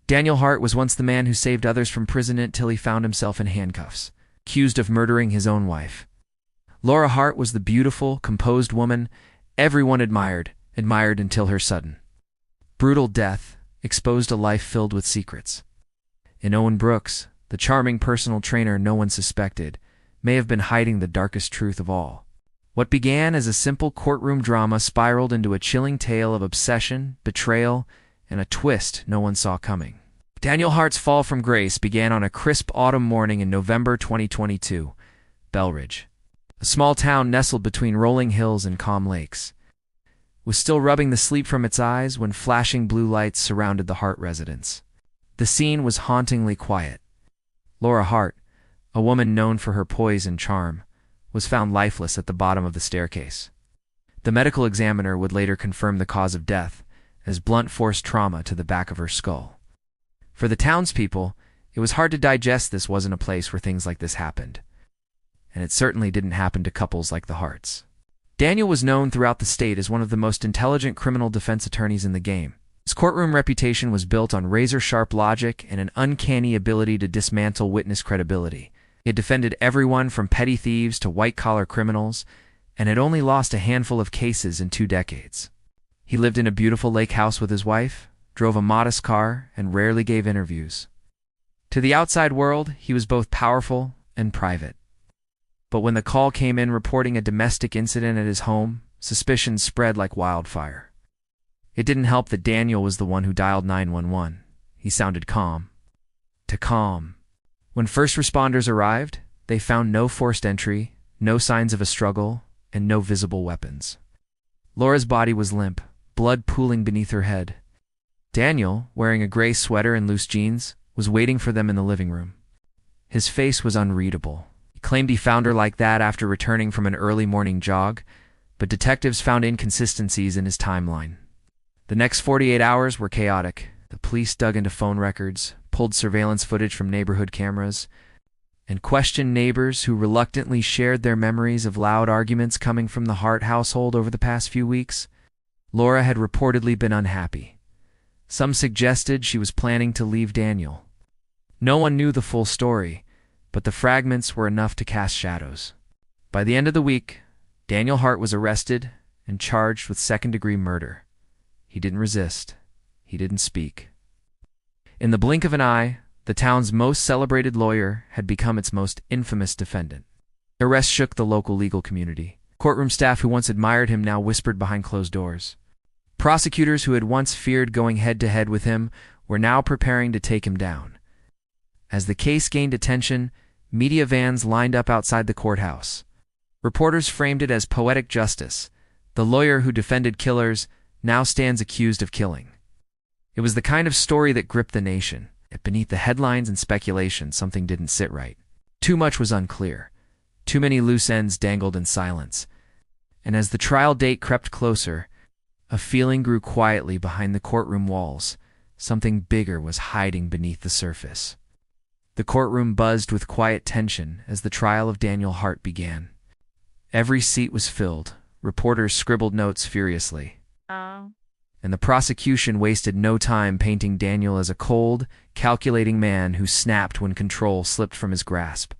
Daniel Hart was once the man who saved others from imprisonment till he found himself in handcuffs, accused of murdering his own wife. Laura Hart was the beautiful, composed woman everyone admired until her sudden, brutal death exposed a life filled with secrets. And Owen Brooks, the charming personal trainer no one suspected, may have been hiding the darkest truth of all. What began as a simple courtroom drama spiraled into a chilling tale of obsession, betrayal, and a twist no one saw coming. Daniel Hart's fall from grace began on a crisp autumn morning in November 2022, Belridge, a small town nestled between rolling hills and calm lakes, was still rubbing the sleep from its eyes when flashing blue lights surrounded the Hart residence. The scene was hauntingly quiet. Laura Hart, a woman known for her poise and charm, was found lifeless at the bottom of the staircase. The medical examiner would later confirm the cause of death as blunt force trauma to the back of her skull. For the townspeople, it was hard to digest this wasn't a place where things like this happened. And it certainly didn't happen to couples like the Harts. Daniel was known throughout the state as one of the most intelligent criminal defense attorneys in the game. His courtroom reputation was built on razor-sharp logic and an uncanny ability to dismantle witness credibility. He had defended everyone from petty thieves to white-collar criminals, and had only lost a handful of cases in 2 decades. He lived in a beautiful lake house with his wife, drove a modest car, and rarely gave interviews. To the outside world, he was both powerful and private. But when the call came in reporting a domestic incident at his home, suspicions spread like wildfire. It didn't help that Daniel was the one who dialed 911. He sounded calm. Calm. When first responders arrived, they found no forced entry, no signs of a struggle, and no visible weapons. Laura's body was limp, blood pooling beneath her head. Daniel, wearing a gray sweater and loose jeans, was waiting for them in the living room. His face was unreadable. He claimed he found her like that after returning from an early morning jog, but detectives found inconsistencies in his timeline. The next 48 hours were chaotic. The police dug into phone records, pulled surveillance footage from neighborhood cameras, and questioned neighbors who reluctantly shared their memories of loud arguments coming from the Hart household over the past few weeks. Laura had reportedly been unhappy. Some suggested she was planning to leave Daniel. No one knew the full story, but the fragments were enough to cast shadows. By the end of the week, Daniel Hart was arrested and charged with second-degree murder. He didn't resist. He didn't speak. In the blink of an eye, the town's most celebrated lawyer had become its most infamous defendant. The arrest shook the local legal community. Courtroom staff who once admired him now whispered behind closed doors. Prosecutors who had once feared going head-to-head with him were now preparing to take him down. As the case gained attention, media vans lined up outside the courthouse. Reporters framed it as poetic justice. The lawyer who defended killers now stands accused of killing. It was the kind of story that gripped the nation. Yet beneath the headlines and speculation, something didn't sit right. Too much was unclear. Too many loose ends dangled in silence. And as the trial date crept closer, a feeling grew quietly behind the courtroom walls. Something bigger was hiding beneath the surface. The courtroom buzzed with quiet tension as the trial of Daniel Hart began. Every seat was filled. Reporters scribbled notes furiously. And the prosecution wasted no time painting Daniel as a cold, calculating man who snapped when control slipped from his grasp.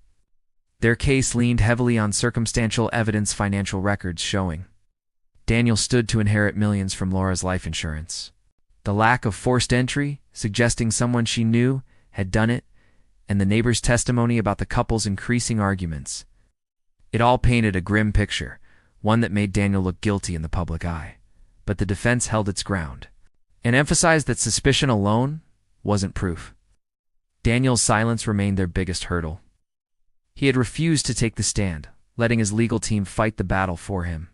Their case leaned heavily on circumstantial evidence, financial records showing Daniel stood to inherit millions from Laura's life insurance. The lack of forced entry, suggesting someone she knew had done it, and the neighbor's testimony about the couple's increasing arguments. It all painted a grim picture, one that made Daniel look guilty in the public eye. But the defense held its ground and emphasized that suspicion alone wasn't proof. Daniel's silence remained their biggest hurdle. He had refused to take the stand, letting his legal team fight the battle for him.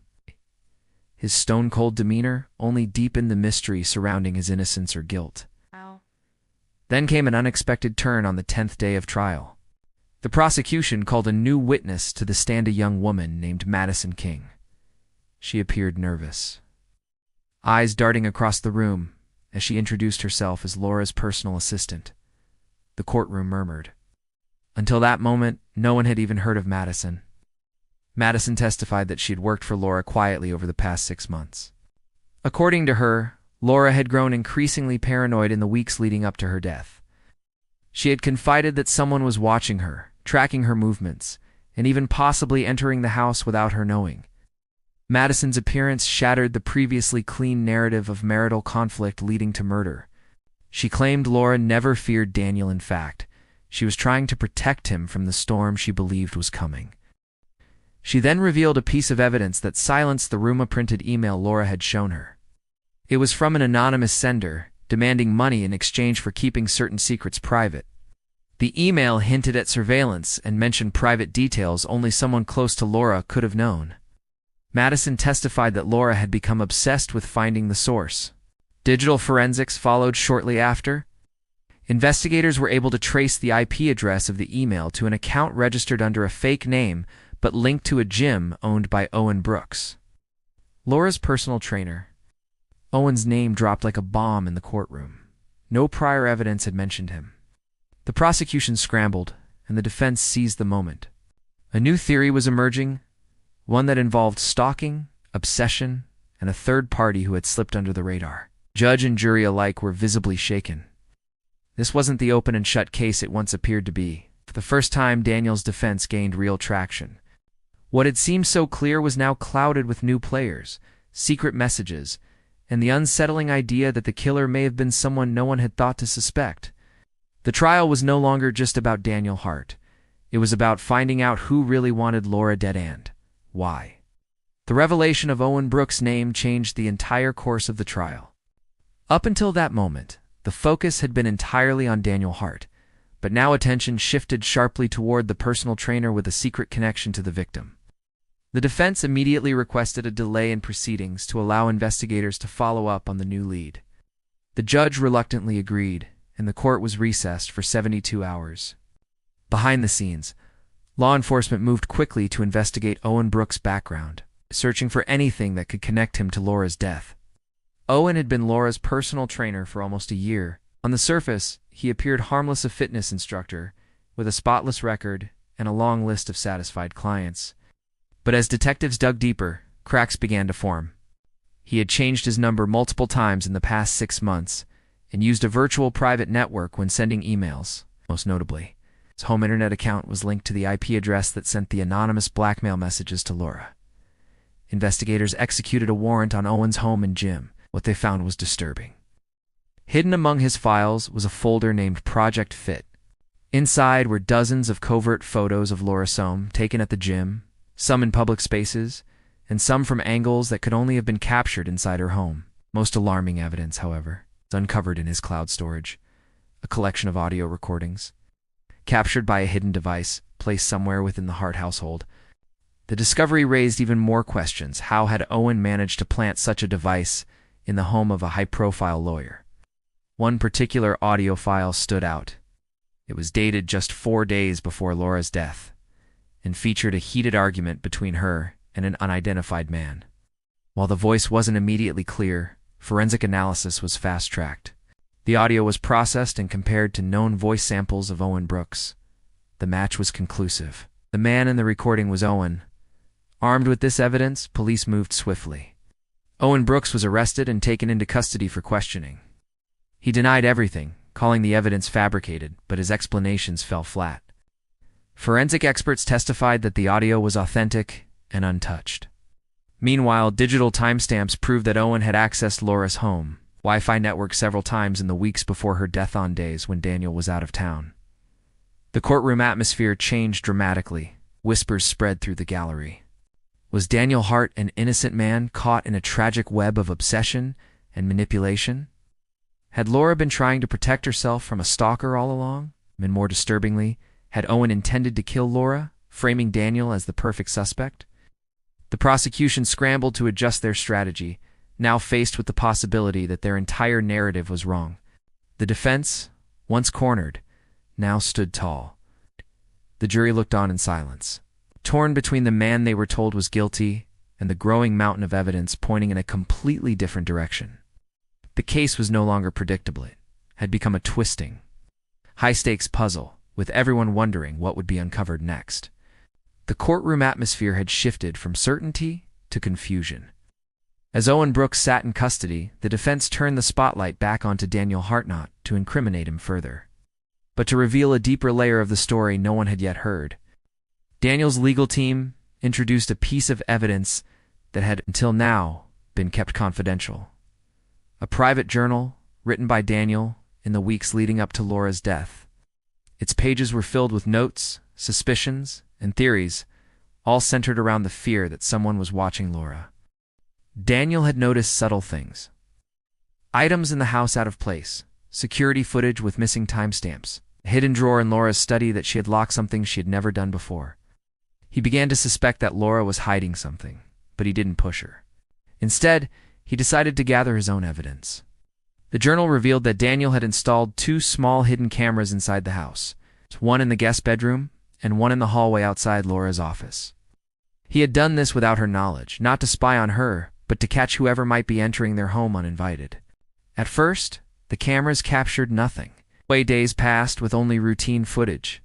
His stone-cold demeanor only deepened the mystery surrounding his innocence or guilt. Then came an unexpected turn on the 10th day of trial. The prosecution called a new witness to the stand, a young woman named Madison King. She appeared nervous, eyes darting across the room as she introduced herself as Laura's personal assistant. The courtroom murmured. Until that moment, no one had even heard of Madison. Madison testified that she had worked for Laura quietly over the past 6 months. According to her, Laura had grown increasingly paranoid in the weeks leading up to her death. She had confided that someone was watching her, tracking her movements, and even possibly entering the house without her knowing. Madison's appearance shattered the previously clean narrative of marital conflict leading to murder. She claimed Laura never feared Daniel. In fact, she was trying to protect him from the storm she believed was coming. She then revealed a piece of evidence that silenced the rumor-printed email Laura had shown her. It was from an anonymous sender, demanding money in exchange for keeping certain secrets private. The email hinted at surveillance and mentioned private details only someone close to Laura could have known. Madison testified that Laura had become obsessed with finding the source. Digital forensics followed shortly after. Investigators were able to trace the IP address of the email to an account registered under a fake name but linked to a gym owned by Owen Brooks, Laura's personal trainer. Owen's name dropped like a bomb in the courtroom. No prior evidence had mentioned him. The prosecution scrambled, and the defense seized the moment. A new theory was emerging, one that involved stalking, obsession, and a third party who had slipped under the radar. Judge and jury alike were visibly shaken. This wasn't the open and shut case it once appeared to be. For the first time, Daniel's defense gained real traction. What had seemed so clear was now clouded with new players, secret messages, and the unsettling idea that the killer may have been someone no one had thought to suspect. The trial was no longer just about Daniel Hart. It was about finding out who really wanted Laura dead and why. The revelation of Owen Brooks' name changed the entire course of the trial. Up until that moment, the focus had been entirely on Daniel Hart, but now attention shifted sharply toward the personal trainer with a secret connection to the victim. The defense immediately requested a delay in proceedings to allow investigators to follow up on the new lead. The judge reluctantly agreed, and the court was recessed for 72 hours. Behind the scenes, law enforcement moved quickly to investigate Owen Brooks' background, searching for anything that could connect him to Laura's death. Owen had been Laura's personal trainer for almost a year. On the surface, he appeared harmless, a fitness instructor, with a spotless record and a long list of satisfied clients. But as detectives dug deeper, cracks began to form. He had changed his number multiple times in the past 6 months and used a virtual private network when sending emails. Most notably, his home internet account was linked to the IP address that sent the anonymous blackmail messages to Laura. Investigators executed a warrant on Owen's home and gym. What they found was disturbing. Hidden among his files was a folder named Project Fit. Inside were dozens of covert photos of Laura Sohm taken at the gym, some in public spaces, and some from angles that could only have been captured inside her home. Most alarming evidence, however, is uncovered in his cloud storage, a collection of audio recordings, captured by a hidden device placed somewhere within the Hart household. The discovery raised even more questions. How had Owen managed to plant such a device in the home of a high-profile lawyer? One particular audio file stood out. It was dated just 4 days before Laura's death, and featured a heated argument between her and an unidentified man. While the voice wasn't immediately clear, forensic analysis was fast-tracked. The audio was processed and compared to known voice samples of Owen Brooks. The match was conclusive. The man in the recording was Owen. Armed with this evidence, police moved swiftly. Owen Brooks was arrested and taken into custody for questioning. He denied everything, calling the evidence fabricated, but his explanations fell flat. Forensic experts testified that the audio was authentic and untouched. Meanwhile, digital timestamps proved that Owen had accessed Laura's home, Wi-Fi network several times in the weeks before her death on days when Daniel was out of town. The courtroom atmosphere changed dramatically. Whispers spread through the gallery. Was Daniel Hart an innocent man caught in a tragic web of obsession and manipulation? Had Laura been trying to protect herself from a stalker all along? And more disturbingly, had Owen intended to kill Laura, framing Daniel as the perfect suspect? The prosecution scrambled to adjust their strategy, now faced with the possibility that their entire narrative was wrong. The defense, once cornered, now stood tall. The jury looked on in silence, torn between the man they were told was guilty and the growing mountain of evidence pointing in a completely different direction. The case was no longer predictable. It had become a twisting, high-stakes puzzle, with everyone wondering what would be uncovered next. The courtroom atmosphere had shifted from certainty to confusion. As Owen Brooks sat in custody, the defense turned the spotlight back onto Daniel Hart not to incriminate him further, but to reveal a deeper layer of the story no one had yet heard. Daniel's legal team introduced a piece of evidence that had, until now, been kept confidential. A private journal written by Daniel in the weeks leading up to Laura's death. Its pages were filled with notes, suspicions, and theories, all centered around the fear that someone was watching Laura. Daniel had noticed subtle things. Items in the house out of place, security footage with missing timestamps, a hidden drawer in Laura's study that she had locked something she had never done before. He began to suspect that Laura was hiding something, but he didn't push her. Instead, he decided to gather his own evidence. The journal revealed that Daniel had installed 2 small hidden cameras inside the house, one in the guest bedroom and one in the hallway outside Laura's office. He had done this without her knowledge, not to spy on her, but to catch whoever might be entering their home uninvited. At first, the cameras captured nothing. Days passed with only routine footage.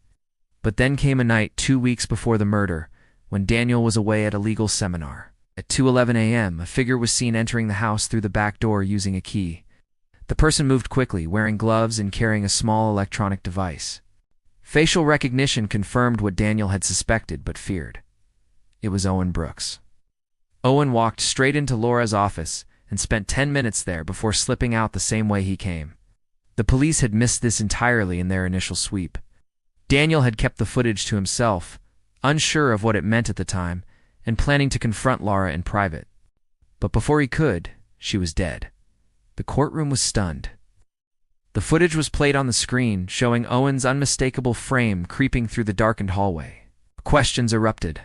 But then came a night 2 weeks before the murder, when Daniel was away at a legal seminar. At 2:11 a.m., a figure was seen entering the house through the back door using a key. The person moved quickly, wearing gloves and carrying a small electronic device. Facial recognition confirmed what Daniel had suspected but feared. It was Owen Brooks. Owen walked straight into Laura's office and spent 10 minutes there before slipping out the same way he came. The police had missed this entirely in their initial sweep. Daniel had kept the footage to himself, unsure of what it meant at the time, and planning to confront Laura in private. But before he could, she was dead. The courtroom was stunned. The footage was played on the screen, showing Owen's unmistakable frame creeping through the darkened hallway. Questions erupted.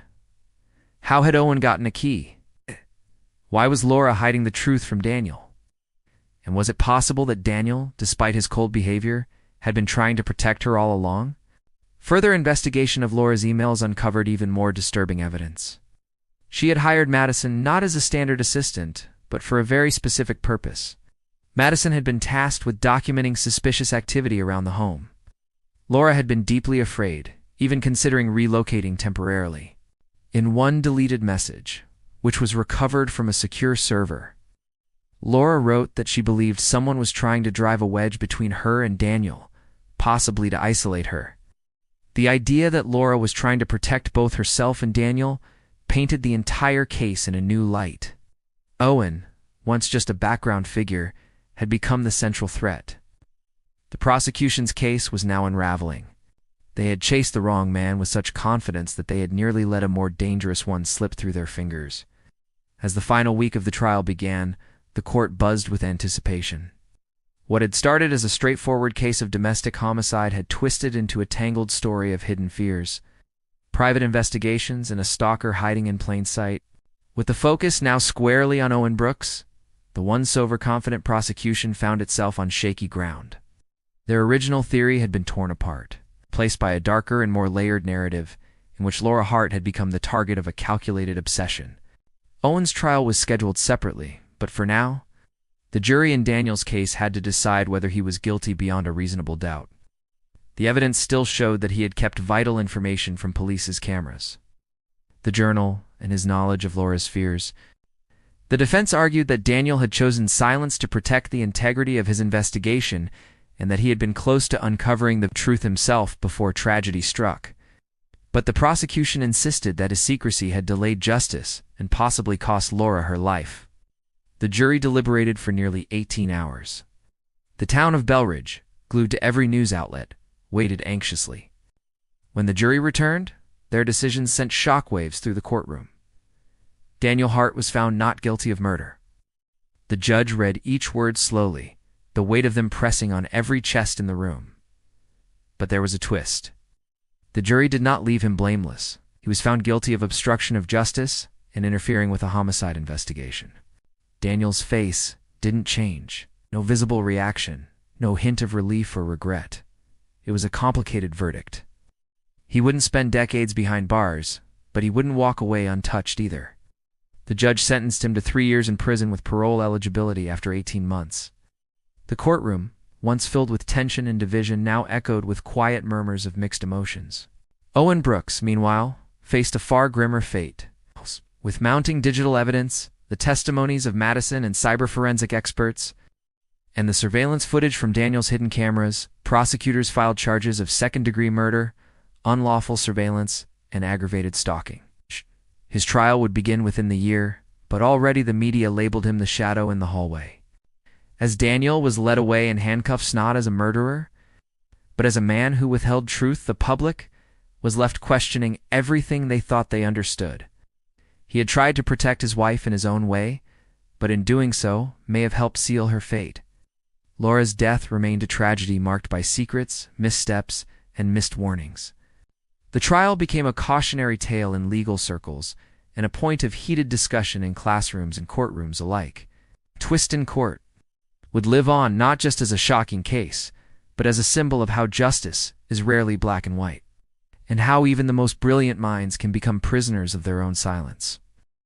How had Owen gotten a key? Why was Laura hiding the truth from Daniel? And was it possible that Daniel, despite his cold behavior, had been trying to protect her all along? Further investigation of Laura's emails uncovered even more disturbing evidence. She had hired Madison not as a standard assistant, but for a very specific purpose. Madison had been tasked with documenting suspicious activity around the home. Laura had been deeply afraid, even considering relocating temporarily. In one deleted message, which was recovered from a secure server, Laura wrote that she believed someone was trying to drive a wedge between her and Daniel, possibly to isolate her. The idea that Laura was trying to protect both herself and Daniel painted the entire case in a new light. Owen, once just a background figure, had become the central threat. The prosecution's case was now unraveling. They had chased the wrong man with such confidence that they had nearly let a more dangerous one slip through their fingers. As the final week of the trial began, the court buzzed with anticipation. What had started as a straightforward case of domestic homicide had twisted into a tangled story of hidden fears, private investigations, and a stalker hiding in plain sight. With the focus now squarely on Owen Brooks, the once overconfident prosecution found itself on shaky ground. Their original theory had been torn apart, replaced by a darker and more layered narrative in which Laura Hart had become the target of a calculated obsession. Owen's trial was scheduled separately, but for now, the jury in Daniel's case had to decide whether he was guilty beyond a reasonable doubt. The evidence still showed that he had kept vital information from police's cameras. The journal and his knowledge of Laura's fears. The defense argued that Daniel had chosen silence to protect the integrity of his investigation and that he had been close to uncovering the truth himself before tragedy struck. But the prosecution insisted that his secrecy had delayed justice and possibly cost Laura her life. The jury deliberated for nearly 18 hours. The town of Belridge, glued to every news outlet, waited anxiously. When the jury returned, their decisions sent shockwaves through the courtroom. Daniel Hart was found not guilty of murder. The judge read each word slowly, the weight of them pressing on every chest in the room. But there was a twist. The jury did not leave him blameless. He was found guilty of obstruction of justice and interfering with a homicide investigation. Daniel's face didn't change. No visible reaction, no hint of relief or regret. It was a complicated verdict. He wouldn't spend decades behind bars, but he wouldn't walk away untouched either. The judge sentenced him to 3 years in prison with parole eligibility after 18 months. The courtroom, once filled with tension and division, now echoed with quiet murmurs of mixed emotions. Owen Brooks, meanwhile, faced a far grimmer fate. With mounting digital evidence, the testimonies of Madison and cyber-forensic experts, and the surveillance footage from Daniel's hidden cameras, prosecutors filed charges of second-degree murder, unlawful surveillance, and aggravated stalking. His trial would begin within the year, but already the media labeled him the shadow in the hallway. As Daniel was led away in handcuffs not as a murderer, but as a man who withheld truth, the public was left questioning everything they thought they understood. He had tried to protect his wife in his own way, but in doing so may have helped seal her fate. Laura's death remained a tragedy marked by secrets, missteps, and missed warnings. The trial became a cautionary tale in legal circles and a point of heated discussion in classrooms and courtrooms alike. Twist in Court would live on not just as a shocking case, but as a symbol of how justice is rarely black and white, and how even the most brilliant minds can become prisoners of their own silence.